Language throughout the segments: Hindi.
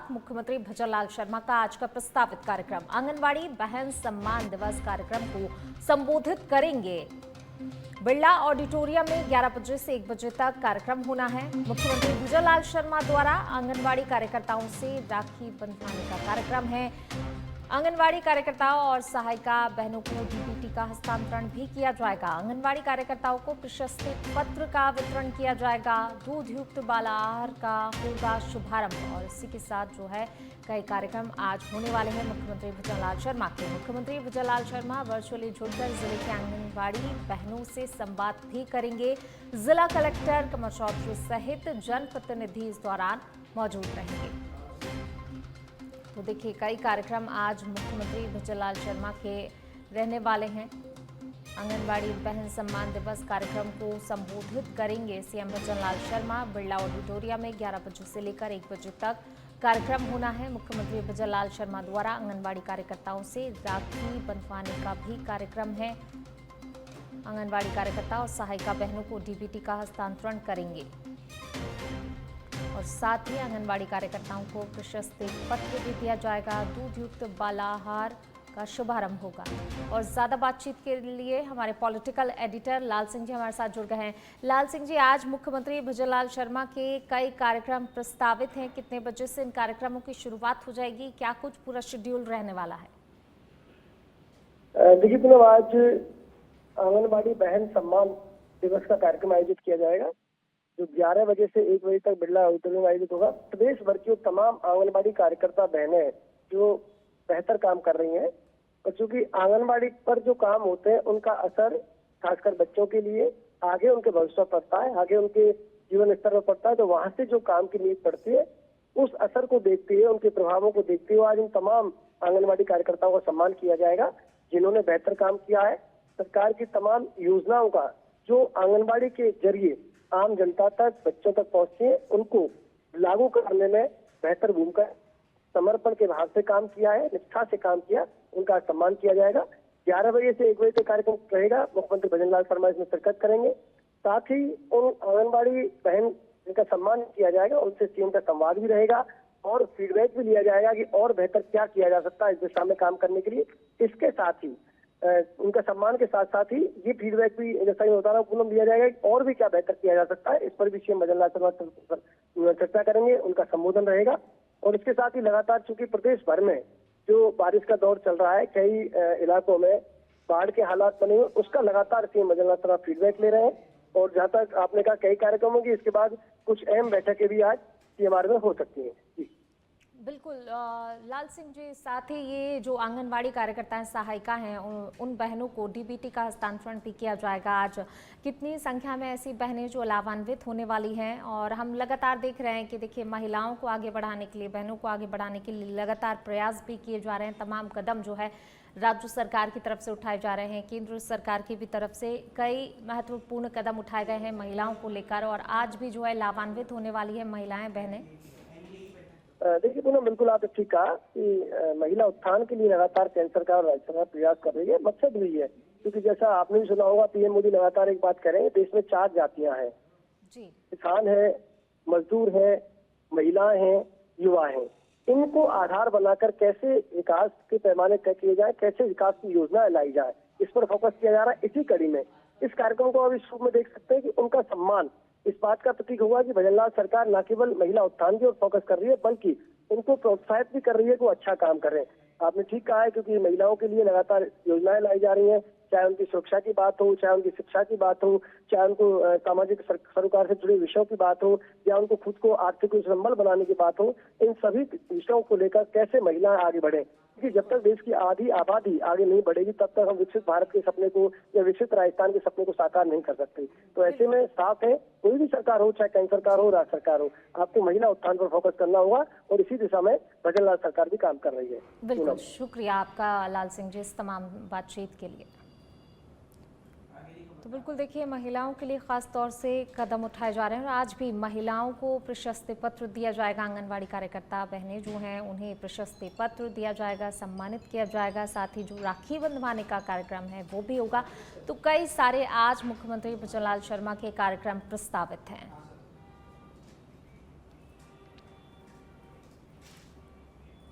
साथ मुख्यमंत्री भजनलाल शर्मा का आज का प्रस्तावित कार्यक्रम आंगनबाड़ी बहन सम्मान दिवस कार्यक्रम को संबोधित करेंगे। बिरला ऑडिटोरियम में 11 बजे से 1 बजे तक कार्यक्रम होना है। मुख्यमंत्री भजनलाल शर्मा द्वारा आंगनबाड़ी कार्यकर्ताओं से राखी बंधवाने का कार्यक्रम है। आंगनबाड़ी कार्यकर्ताओं और सहायिका बहनों को डीबीटी का हस्तांतरण भी किया जाएगा। आंगनबाड़ी कार्यकर्ताओं को प्रशस्ति पत्र का वितरण किया जाएगा। दूध युक्त बाल आहार का होगा शुभारंभ और इसी के साथ जो है कई कार्यक्रम आज होने वाले हैं मुख्यमंत्री भजनलाल शर्मा के। मुख्यमंत्री भजनलाल शर्मा वर्चुअली जुड़कर जिले के आंगनबाड़ी बहनों से संवाद भी करेंगे। जिला कलेक्टर कमर चौधरी सहित जनप्रतिनिधि इस दौरान मौजूद रहेंगे। तो देखिए कई कार्यक्रम आज मुख्यमंत्री भजनलाल शर्मा के रहने वाले हैं। आंगनबाड़ी बहन सम्मान दिवस कार्यक्रम को संबोधित करेंगे सीएम भजनलाल शर्मा। बिरला ऑडिटोरियम में 11 बजे से लेकर 1 बजे तक कार्यक्रम होना है। मुख्यमंत्री भजनलाल शर्मा द्वारा आंगनबाड़ी कार्यकर्ताओं से राखी बंधवाने का भी कार्यक्रम है। आंगनबाड़ी कार्यकर्ता और सहायिका बहनों को डीबीटी का हस्तांतरण करेंगे और साथ ही आंगनबाड़ी कार्यकर्ताओं को प्रशस्ति पत्र भी दिया जाएगा। दूध युक्त बाल आहार का शुभारंभ होगा और ज्यादा बातचीत के लिए हमारे पॉलिटिकल एडिटर लाल सिंह जी हमारे साथ जुड़ गए हैं। लाल सिंह जी, आज मुख्यमंत्री भजनलाल शर्मा के कई कार्यक्रम प्रस्तावित हैं। कितने बजे से इन कार्यक्रमों की शुरुआत हो जाएगी? क्या कुछ पूरा शेड्यूल रहने वाला है? देखिए पूनम, आज आंगनबाड़ी बहन सम्मान दिवस का कार्यक्रम आयोजित किया जाएगा जो 11 बजे से 1 बजे तक बिरला ऑडिटोरियम में आयोजित होगा। प्रदेश भर की तमाम आंगनबाड़ी कार्यकर्ता बहनें जो बेहतर काम कर रही हैं और चूंकि आंगनबाड़ी पर जो काम होते हैं उनका असर खासकर बच्चों के लिए आगे उनके भविष्य पर पड़ता है, आगे उनके जीवन स्तर पर पड़ता है। तो वहां से जो काम की नीड पड़ती है उस असर को देखते हुए, उनके प्रभावों को देखते हुए आज इन तमाम आंगनबाड़ी कार्यकर्ताओं का सम्मान किया जाएगा जिन्होंने बेहतर काम किया है। सरकार की तमाम योजनाओं का जो आंगनबाड़ी के जरिए आम जनता तक, बच्चों तक पहुंचे, उनको लागू करने में बेहतर भूमिका, समर्पण के भाव से काम किया है, निष्ठा से काम किया, उनका सम्मान किया जाएगा। 11 बजे से 1 बजे तक कार्यक्रम रहेगा। मुख्यमंत्री भजनलाल शर्मा इसमें शिरकत करेंगे। साथ ही उन आंगनबाड़ी बहन जिनका सम्मान किया जाएगा उनसे सीएम का संवाद भी रहेगा और फीडबैक भी लिया जाएगा कि और बेहतर क्या किया जा सकता है इस दिशा में काम करने के लिए। इसके साथ ही उनका सम्मान के साथ साथ ही ये फीडबैक भी जैसा ही होता है पूनम दिया जाएगा कि और भी क्या बेहतर किया जा सकता है। इस पर भी सीएम भजनलाल शर्मा चर्चा करेंगे, उनका संबोधन रहेगा। और इसके साथ ही लगातार चूंकि प्रदेश भर में जो बारिश का दौर चल रहा है, कई इलाकों में बाढ़ के हालात बने हुए, उसका लगातार सीएम भजनलाल शर्मा फीडबैक ले रहे हैं। और जहाँ तक आपने कहा कई कार्यक्रम होंगे, इसके बाद कुछ अहम बैठकें भी आज सीएमआर में हो सकती हैं। जी बिल्कुल लाल सिंह जी, साथ ही ये जो आंगनबाड़ी कार्यकर्ता हैं, सहायिका हैं, उन बहनों को डीबीटी का हस्तांतरण भी किया जाएगा। आज कितनी संख्या में ऐसी बहनें जो लाभान्वित होने वाली हैं? और हम लगातार देख रहे हैं कि देखिए महिलाओं को आगे बढ़ाने के लिए, बहनों को आगे बढ़ाने के लिए लगातार प्रयास भी किए जा रहे हैं। तमाम कदम जो है राज्य सरकार की तरफ से उठाए जा रहे हैं, केंद्र सरकार की भी तरफ से कई महत्वपूर्ण कदम उठाए गए हैं महिलाओं को लेकर और आज भी जो है लाभान्वित होने वाली है महिलाएं, बहनें। देखिए पूनम, बिल्कुल आपने ठीक कहा कि महिला उत्थान के लिए लगातार केंद्र सरकार और राज्य सरकार प्रयास कर रही है। मकसद भी है क्योंकि जैसा आपने भी सुना होगा, पीएम मोदी लगातार एक बात कह रहे हैं, देश में 4 जातियां हैं, किसान है, मजदूर है, महिलाएं हैं, युवा हैं। इनको आधार बनाकर कैसे विकास के पैमाने तय किए जाए, कैसे विकास की योजनाएं लाई जाए, इस पर फोकस किया जा रहा है। इसी कड़ी में इस कार्यक्रम को अब इस रूप में देख सकते हैं कि उनका सम्मान इस बात का प्रतीक होगा कि भजनलाल सरकार न केवल महिला उत्थान की ओर फोकस कर रही है बल्कि उनको प्रोत्साहित भी कर रही है कि वो अच्छा काम कर रहे हैं। आपने ठीक कहा है क्योंकि महिलाओं के लिए लगातार योजनाएं लाई जा रही हैं, चाहे उनकी सुरक्षा की बात हो, चाहे उनकी शिक्षा की बात हो, चाहे उनको सामाजिक सरोकार से जुड़े विषयों की बात हो या उनको खुद को आर्थिक संबल बनाने की बात हो। इन सभी विषयों को लेकर कैसे महिलाएं आगे बढ़े, क्योंकि जब तक देश की आधी आबादी आगे नहीं बढ़ेगी तब तक हम विकसित भारत के सपने को या विकसित राजस्थान के सपने को साकार नहीं कर सकते। तो ऐसे में साफ है, कोई भी सरकार हो, चाहे केंद्र सरकार हो, राज्य सरकार हो, आपको महिला उत्थान पर फोकस करना होगा और इसी दिशा में भजनलाल सरकार भी काम कर रही है। बिल्कुल, शुक्रिया आपका लाल सिंह जी इस तमाम बातचीत के लिए। तो बिल्कुल देखिए महिलाओं के लिए खास तौर से कदम उठाए जा रहे हैं और आज भी महिलाओं को प्रशस्ति पत्र दिया जाएगा। आंगनबाड़ी कार्यकर्ता बहनें जो हैं उन्हें प्रशस्ति पत्र दिया जाएगा, सम्मानित किया जाएगा। साथ ही जो राखी बंधवाने का कार्यक्रम है वो भी होगा। तो कई सारे आज मुख्यमंत्री भजनलाल शर्मा के कार्यक्रम प्रस्तावित हैं।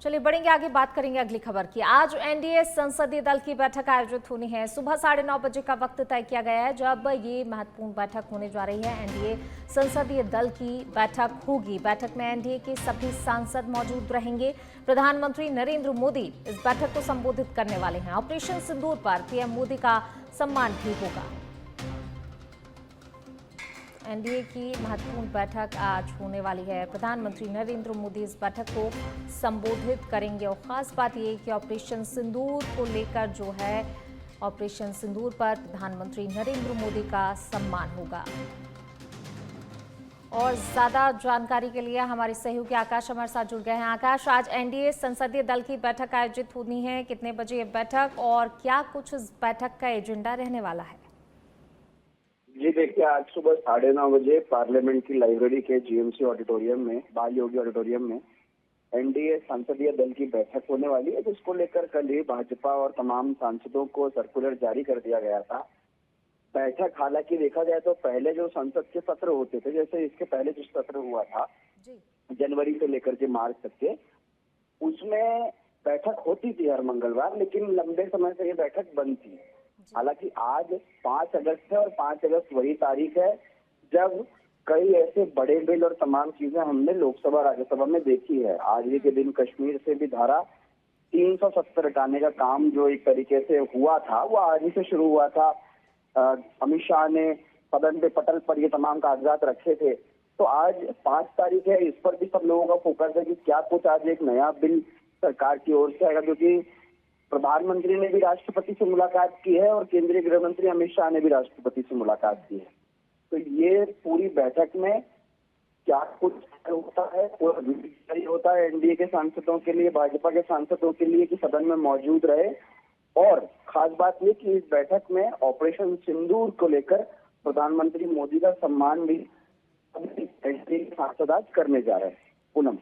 चलिए बढ़ेंगे आगे, बात करेंगे अगली खबर की। आज एनडीए संसदीय दल की बैठक आयोजित होनी है। सुबह 9:30 बजे का वक्त तय किया गया है जब ये महत्वपूर्ण बैठक होने जा रही है। एनडीए संसदीय दल की बैठक होगी। बैठक में एनडीए के सभी सांसद मौजूद रहेंगे। प्रधानमंत्री नरेंद्र मोदी इस बैठक को संबोधित करने वाले हैं। ऑपरेशन सिंदूर पर पीएम मोदी का सम्मान भी होगा। एनडीए की महत्वपूर्ण बैठक आज होने वाली है। प्रधानमंत्री नरेंद्र मोदी इस बैठक को संबोधित करेंगे और खास बात यह कि ऑपरेशन सिंदूर को लेकर जो है, ऑपरेशन सिंदूर पर प्रधानमंत्री नरेंद्र मोदी का सम्मान होगा। और ज्यादा जानकारी के लिए हमारे सहयोगी आकाश हमारे साथ जुड़ गए हैं। आकाश, आज एनडीए संसदीय दल की बैठक आयोजित होनी है, कितने बजे ये बैठक और क्या कुछ इस बैठक का एजेंडा रहने वाला है? जी देखिए, आज सुबह 9:30 बजे पार्लियामेंट की लाइब्रेरी के जीएमसी ऑडिटोरियम में, बाल योगी ऑडिटोरियम में एनडीए संसदीय दल की बैठक होने वाली है, जिसको लेकर कल ही भाजपा और तमाम सांसदों को सर्कुलर जारी कर दिया गया था। बैठक हालांकि देखा जाए तो पहले जो संसद के सत्र होते थे, जैसे इसके पहले जो सत्र हुआ था जनवरी से लेकर के मार्च तक के, उसमें बैठक होती थी हर मंगलवार, लेकिन लंबे समय से ये बैठक बंद थी। हालांकि आज 5 अगस्त है और 5 अगस्त वही तारीख है जब कई ऐसे बड़े बिल और तमाम चीजें हमने लोकसभा राज्यसभा में देखी है। आज ही के दिन कश्मीर से भी धारा 370 हटाने का काम जो एक तरीके से हुआ था, वो आज ही से शुरू हुआ था। अमित शाह ने सदन पे पटल पर ये तमाम कागजात रखे थे। तो आज 5 तारीख है, इस पर भी सब लोगों का फोकस है कि क्या कुछ आज एक नया बिल सरकार की ओर से आएगा, क्योंकि प्रधानमंत्री ने भी राष्ट्रपति से मुलाकात की है और केंद्रीय गृह मंत्री अमित शाह ने भी राष्ट्रपति से मुलाकात की है। तो ये पूरी बैठक में क्या कुछ होता है, पूरा होता है एनडीए के सांसदों के लिए, भाजपा के सांसदों के लिए कि सदन में मौजूद रहे। और खास बात ये कि इस बैठक में ऑपरेशन सिंदूर को लेकर प्रधानमंत्री मोदी का सम्मान भी एनडीए के सांसद आज करने जा रहे हैं। पूनम।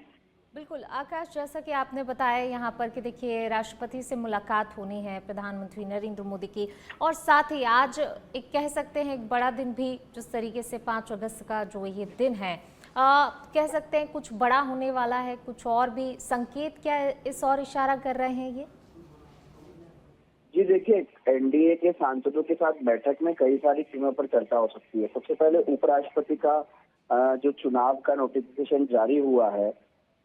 बिल्कुल आकाश, जैसा कि आपने बताया यहाँ पर कि देखिए राष्ट्रपति से मुलाकात होनी है प्रधानमंत्री नरेंद्र मोदी की, और साथ ही आज एक कह सकते हैं एक बड़ा दिन भी, जिस तरीके से 5 अगस्त का जो ये दिन है, कह सकते हैं कुछ बड़ा होने वाला है। कुछ और भी संकेत क्या इस और इशारा कर रहे हैं ये? जी देखिए, एनडीए के सांसदों के साथ बैठक में कई सारी चीजों पर चर्चा हो सकती है। सबसे पहले उपराष्ट्रपति का जो चुनाव का नोटिफिकेशन जारी हुआ है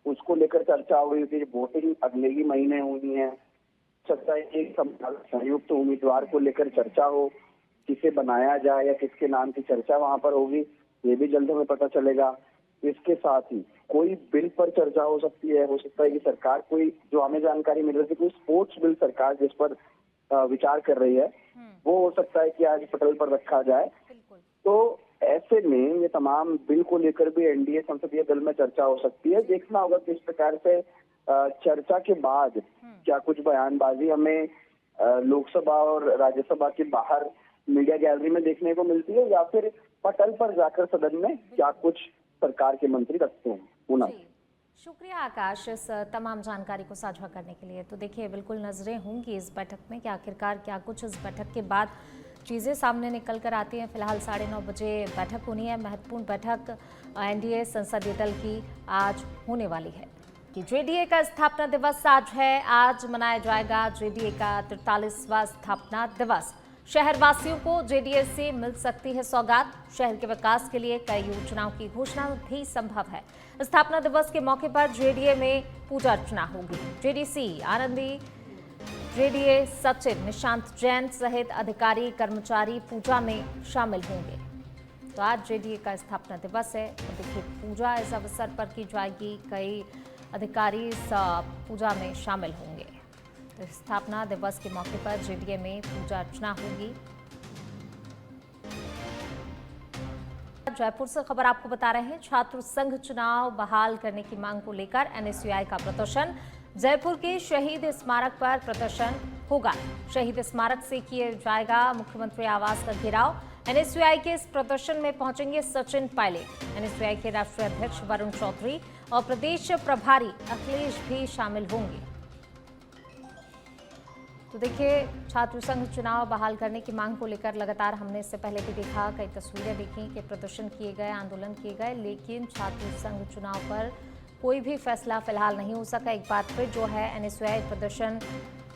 उसको लेकर चर्चा हो रही थी। वोटिंग अगले ही महीने होनी है। सकता है एक संयुक्त उम्मीदवार को लेकर चर्चा हो, किसे बनाया जाए या किसके नाम की चर्चा वहां पर होगी, ये भी जल्द हमें पता चलेगा। इसके साथ ही कोई बिल पर चर्चा हो सकती है। हो सकता है कि सरकार कोई, जो हमें जानकारी मिल रही थी, कोई स्पोर्ट्स बिल सरकार जिस पर विचार कर रही है, वो हो सकता है कि आज पटल पर रखा जाए। तो ऐसे में ये तमाम बिल को लेकर भी एनडीए संसदीय दल में चर्चा हो सकती है। देखना होगा किस प्रकार से चर्चा के बाद क्या कुछ बयानबाजी हमें लोकसभा और राज्यसभा के बाहर मीडिया गैलरी में देखने को मिलती है, या फिर पटल पर जाकर सदन में क्या कुछ सरकार के मंत्री रखते हैं। पूनम। शुक्रिया आकाश इस तमाम जानकारी को साझा करने के लिए। तो देखिए बिल्कुल नजरें होंगी इस बैठक में कि आखिरकार क्या कुछ इस बैठक के बाद चीज़ें सामने निकल कर आती हैं। फिलहाल 9:30 बजे बैठक होनी है। महत्वपूर्ण बैठक एनडीए संसदीय दल की आज होने वाली है। कि जेडीए का स्थापना दिवस आज है। आज मनाया जाएगा जेडीए का 43वां स्थापना दिवस। शहरवासियों को जेडीए से मिल सकती है सौगात। शहर के विकास के लिए कई योजनाओं की घोषणा भी संभव है। स्थापना दिवस के मौके पर जेडीए में पूजा अर्चना होगी। जेडीसी आनंदी, जेडीए सचिव निशांत जैन सहित अधिकारी कर्मचारी पूजा में शामिल होंगे। तो आज जेडीए का स्थापना दिवस है। तो देखिए पूजा इस अवसर पर की जाएगी। कई अधिकारी इस पूजा में शामिल होंगे। तो स्थापना दिवस के मौके पर जेडीए में पूजा अर्चना होगी। जयपुर से खबर आपको बता रहे हैं। छात्र संघ चुनाव बहाल करने की मांग को लेकर एनएसयूआई का प्रदर्शन। जयपुर के शहीद स्मारक पर प्रदर्शन होगा। शहीद स्मारक से किया जाएगा मुख्यमंत्री आवास का घेराव। एनएसयूआई के इस प्रदर्शन में पहुंचेंगे सचिन पायलट। एनएसयूआई के राष्ट्रीय अध्यक्ष वरुण चौधरी और प्रदेश प्रभारी अखिलेश भी शामिल होंगे। तो देखिए छात्र संघ चुनाव बहाल करने की मांग को लेकर लगातार हमने इससे पहले भी देखा, कई तस्वीरें देखी कि प्रदर्शन किए गए, आंदोलन किए गए, लेकिन छात्र संघ चुनाव पर कोई भी फैसला फिलहाल नहीं हो सका। एक बार फिर जो है एनएसयूआई प्रदर्शन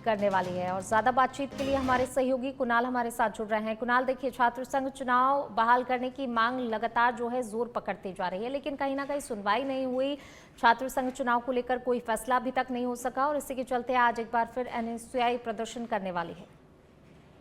करने वाली है। और ज्यादा बातचीत के लिए हमारे सहयोगी कुणाल हमारे साथ जुड़ रहे हैं। कुणाल, देखिए, छात्र संघ चुनाव बहाल करने की मांग लगातार जो है जोर पकड़ती जा रही है, लेकिन कहीं ना कहीं सुनवाई नहीं हुई। छात्र संघ चुनाव को लेकर कोई फैसला अभी तक नहीं हो सका और इसी के चलते आज एक बार फिर एनएसयूआई प्रदर्शन करने वाली है।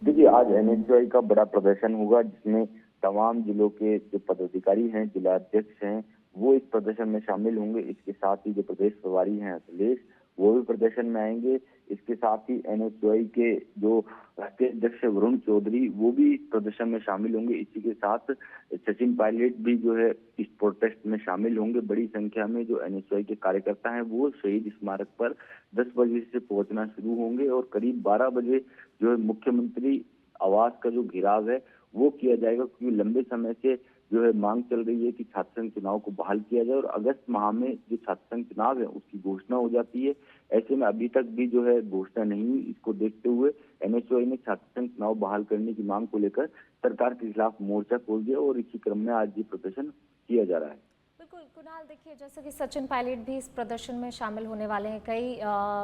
देखिए, आज एनएसयूआई का बड़ा प्रदर्शन होगा जिसमें तमाम जिलों के जो पदाधिकारी हैं, जिला अध्यक्ष हैं, वो इस प्रदर्शन में शामिल होंगे। इसके साथ ही जो प्रदेश प्रभारी हैं अखिलेश, वो भी प्रदर्शन में आएंगे। इसके साथ ही एनएसयूआई के जो राष्ट्रीय अध्यक्ष वरुण चौधरी, वो भी इस प्रदर्शन में शामिल होंगे। इसी के साथ सचिन पायलट भी जो है इस प्रोटेस्ट में शामिल होंगे। बड़ी संख्या में जो एनएसयूआई के कार्यकर्ता हैं वो शहीद स्मारक पर 10 बजे से पहुंचना शुरू होंगे और करीब 12 बजे जो है मुख्यमंत्री आवास का जो घेराव है वो किया जाएगा, क्योंकि लंबे समय से जो है मांग चल रही है कि छात्र संघ चुनाव को बहाल किया जाए और अगस्त माह में जो छात्र संघ चुनाव है उसकी घोषणा हो जाती है। ऐसे में अभी तक भी जो है घोषणा नहीं हुई। इसको देखते हुए एनएसयूआई ने छात्र संघ चुनाव बहाल करने की मांग को लेकर सरकार के खिलाफ मोर्चा खोल दिया और इसी क्रम में आज ये प्रदर्शन किया जा रहा है। बिल्कुल कुणाल, देखिए, जैसे कि सचिन पायलट भी इस प्रदर्शन में शामिल होने वाले हैं। कई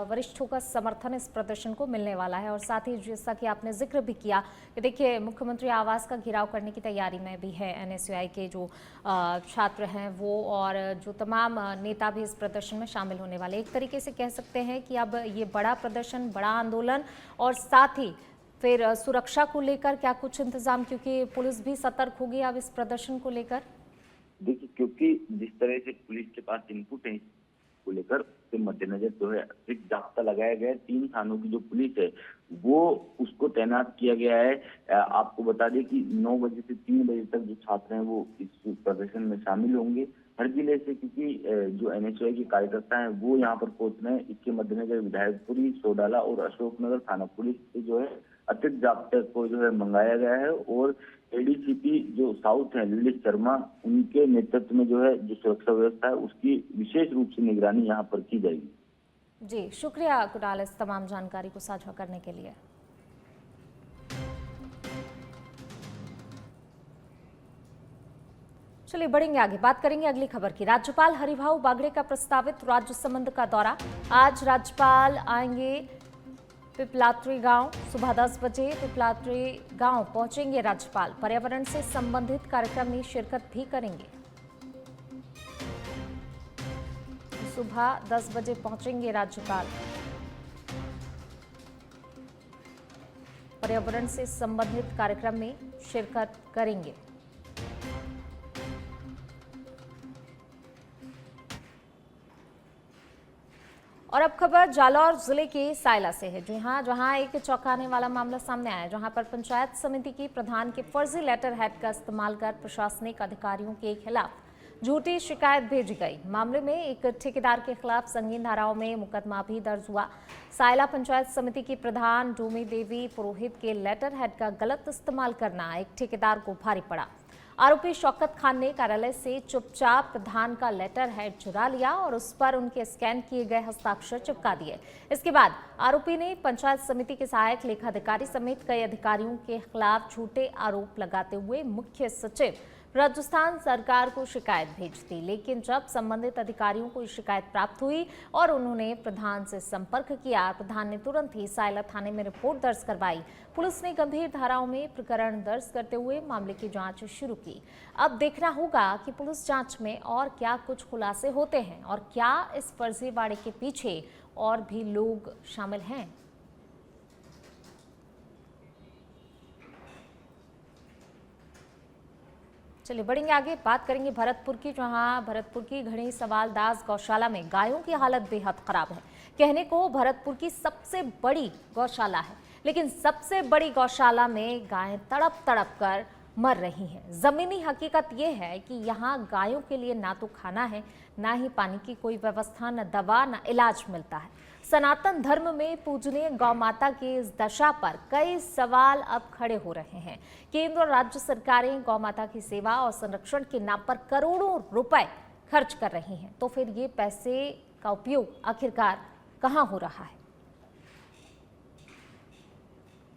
वरिष्ठों का समर्थन इस प्रदर्शन को मिलने वाला है और साथ ही जैसा कि आपने जिक्र भी किया कि देखिए मुख्यमंत्री आवास का घेराव करने की तैयारी में भी है एनएसयूआई के जो छात्र हैं वो, और जो तमाम नेता भी इस प्रदर्शन में शामिल होने वाले। एक तरीके से कह सकते हैं कि अब ये बड़ा प्रदर्शन, बड़ा आंदोलन और साथ ही फिर सुरक्षा को लेकर क्या कुछ इंतजाम, क्योंकि पुलिस भी सतर्क होगी अब इस प्रदर्शन को लेकर। देखिए, क्योंकि जिस तरह से पुलिस के पास इनपुट है को लेकर उसके मद्देनजर जो है अतिरिक्त जाब्ता लगाया गया है। 3 थानों की जो पुलिस है वो उसको तैनात किया गया है। आपको बता दें कि 9 बजे से 3 बजे तक जो छात्र हैं वो इस प्रदर्शन में शामिल होंगे हर जिले से, क्योंकि जो एनएसयूआई के कार्यकर्ता हैं वो यहाँ पर पहुंच रहे हैं। इसके मद्देनजर विधायकपुरी, सोडाला और अशोकनगर थाना पुलिस से जो है अतिरिक्त जाब्ते को जो है मंगाया गया है और एडीसीपी जो साउथ है ललित शर्मा, उनके नेतृत्व में जो है जो सुरक्षा व्यवस्था है उसकी विशेष रूप से निगरानी यहाँ पर की जाएगी। जी, शुक्रिया कुणाल इस तमाम जानकारी को साझा करने के लिए। चलिए बढ़ेंगे आगे, बात करेंगे अगली खबर की। राज्यपाल हरिभाऊ बागड़े का प्रस्तावित राज्य संबंध का दौरा। आज राज्यपाल आएंगे पिपलात्री गांव। सुबह 10 बजे पिपलात्री गांव पहुंचेंगे राज्यपाल। पर्यावरण से संबंधित कार्यक्रम में शिरकत भी करेंगे। सुबह 10 बजे पहुंचेंगे राज्यपाल। पर्यावरण से संबंधित कार्यक्रम में शिरकत करेंगे। और अब खबर जालौर जिले के सायला से है। जी हाँ, जहां एक चौंकाने वाला मामला सामने आया, जहां पर पंचायत समिति की प्रधान के फर्जी लेटर हेड का इस्तेमाल कर प्रशासनिक अधिकारियों के खिलाफ झूठी शिकायत भेजी गई। मामले में एक ठेकेदार के खिलाफ संगीन धाराओं में मुकदमा भी दर्ज हुआ। सायला पंचायत समिति की प्रधान डूमी देवी पुरोहित के लेटर हेड का गलत इस्तेमाल करना एक ठेकेदार को भारी पड़ा। आरोपी शौकत खान ने कार्यालय से चुपचाप प्रधान का लेटर हेड चुरा लिया और उस पर उनके स्कैन किए गए हस्ताक्षर चिपका दिए। इसके बाद आरोपी ने पंचायत समिति के सहायक लेखाधिकारी समेत कई अधिकारियों के खिलाफ झूठे आरोप लगाते हुए मुख्य सचिव राजस्थान सरकार को शिकायत भेज दी। लेकिन जब संबंधित अधिकारियों को शिकायत प्राप्त हुई और उन्होंने प्रधान से संपर्क किया, प्रधान ने तुरंत ही सायला थाने में रिपोर्ट दर्ज करवाई। पुलिस ने गंभीर धाराओं में प्रकरण दर्ज करते हुए मामले की जांच शुरू की। अब देखना होगा कि पुलिस जांच में और क्या कुछ खुलासे होते हैं और क्या इस फर्जीवाड़े के पीछे और भी लोग शामिल हैं। चलिए बढ़ेंगे आगे, बात करेंगे भरतपुर की, जहां भरतपुर की घड़ी सवालदास गौशाला में गायों की हालत बेहद खराब है। कहने को भरतपुर की सबसे बड़ी गौशाला है, लेकिन सबसे बड़ी गौशाला में गायें तड़प तड़प कर मर रही हैं। जमीनी हकीकत यह है कि यहाँ गायों के लिए ना तो खाना है, ना ही पानी की कोई व्यवस्था, न दवा, न इलाज मिलता है। सनातन धर्म में पूजनीय गौ माता की इस दशा पर कई सवाल अब खड़े हो रहे हैं। केंद्र और राज्य सरकारें गौ माता की सेवा और संरक्षण के नाम पर करोड़ों रुपए खर्च कर रही हैं, तो फिर ये पैसे का उपयोग आखिरकार कहां हो रहा है।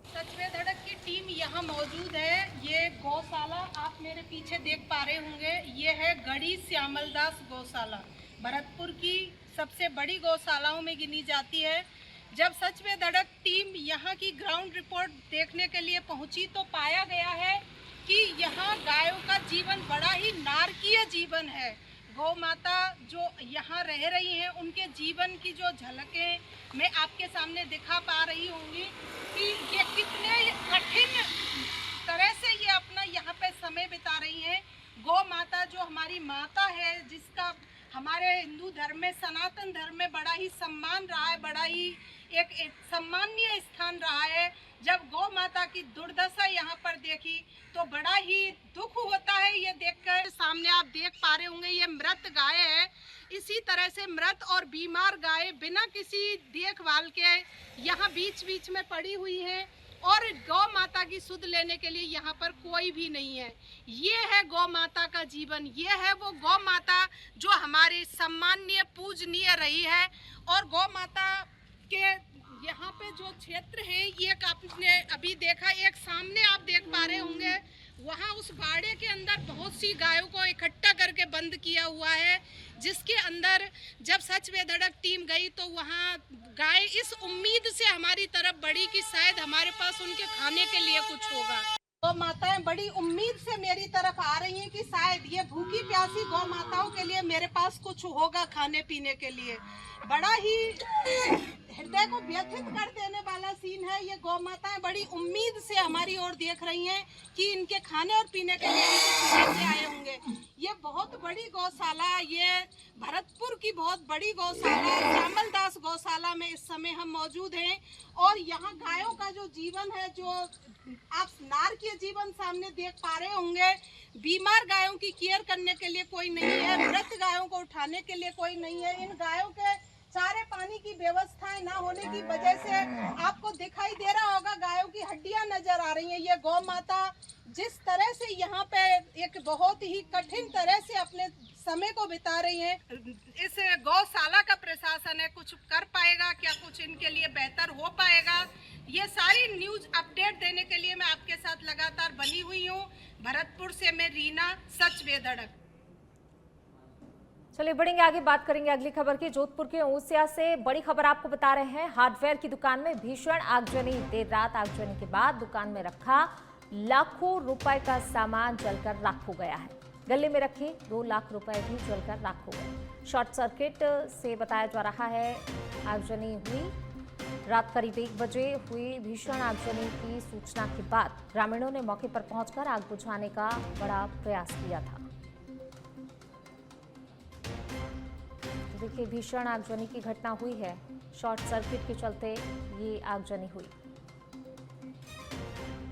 सच में धड़क की टीम यहाँ मौजूद है। ये गौशाला आप मेरे पीछे देख पा रहे होंगे, ये है गढ़ी श्यामलदास गौशाला। भरतपुर की सबसे बड़ी गौशालाओं में गिनी जाती है। जब सच में धड़क टीम यहाँ की ग्राउंड रिपोर्ट देखने के लिए पहुंची तो पाया गया है कि यहाँ गायों का जीवन बड़ा ही नारकीय जीवन है। गौ माता जो यहाँ रह रही हैं उनके जीवन की जो झलकें मैं आपके सामने दिखा पा रही होंगी कि ये कितने कठिन तरह से ये अपना यहाँ पे समय बिता रही हैं। गौ माता जो हमारी माता है, जिसका हमारे हिंदू धर्म में, सनातन धर्म में बड़ा ही सम्मान रहा है, बड़ा ही एक सम्मानीय स्थान रहा है। जब गौ माता की दुर्दशा यहाँ पर देखी तो बड़ा ही दुख होता है ये देखकर। सामने आप देख पा रहे होंगे ये मृत गाय है। इसी तरह से मृत और बीमार गाय बिना किसी देखभाल के यहाँ बीच बीच में पड़ी हुई हैं और गौ माता की सुध लेने के लिए यहाँ पर कोई भी नहीं है। ये है गौ माता का जीवन, ये है वो गौ माता जो हमारी सम्मानीय पूजनीय रही है। और गौ माता के यहाँ पे जो क्षेत्र है ये आपने अभी देखा, एक सामने आप देख पा रहे होंगे वहाँ उस बाड़े के अंदर बहुत सी गायों को इकट्ठा करके बंद किया हुआ है, जिसके अंदर जब सच में धड़क टीम गई तो वहाँ गाय इस उम्मीद से हमारी तरफ बढ़ी कि शायद हमारे पास उनके खाने के लिए कुछ होगा। गौ माताएं बड़ी उम्मीद से मेरी तरफ आ रही हैं कि शायद ये भूखी प्यासी गौ माताओं के लिए मेरे पास कुछ होगा खाने पीने के लिए। बड़ा ही हृदय को व्यथित कर देने वाला सीन है। ये गौ माताएं बड़ी उम्मीद से हमारी ओर देख रही हैं कि इनके खाने और पीने के लिए इनके पैसे आए होंगे। ये बहुत बड़ी गौशाला, ये भरतपुर की बहुत बड़ी गौशाला श्यामलदास गौशाला में इस समय हम मौजूद हैं। और यहाँ गायों का जो जीवन है, जो आप नारकीय जीवन सामने देख पा रहे होंगे। बीमार गायों की केयर करने के लिए कोई नहीं है, मृत गायों को उठाने के लिए कोई नहीं है। इन गायों के चारे पानी की व्यवस्थाएं ना होने की वजह से आपको दिखाई दे रहा होगा गायों की हड्डियां नजर आ रही हैं। ये गौ माता जिस तरह से यहाँ पे एक बहुत ही कठिन तरह से अपने समय को बिता रही हैं। इस गौशाला का प्रशासन है कुछ कर पाएगा क्या, कुछ इनके लिए बेहतर हो पाएगा? ये सारी न्यूज अपडेट देने के लिए मैं आपके साथ लगातार बनी हुई हूँ। भरतपुर से मैं रीना, सच बेधड़क। चलिए बढ़ेंगे आगे, बात करेंगे अगली खबर की। जोधपुर के ऊसिया से बड़ी खबर आपको बता रहे हैं। हार्डवेयर की दुकान में भीषण आगजनी। देर रात आगजनी के बाद दुकान में रखा लाखों रुपए का सामान जलकर राख हो गया है। गले में रखे 2 लाख रुपए भी जलकर राख हो गए। शॉर्ट सर्किट से बताया जा रहा है आगजनी हुई। रात करीब 1 बजे हुई भीषण आगजनी की सूचना के बाद ग्रामीणों ने मौके पर पहुंचकर आग बुझाने का बड़ा प्रयास किया था। देखिए भीषण आगजनी की घटना हुई है, शॉर्ट सर्किट के चलते ये आगजनी हुई।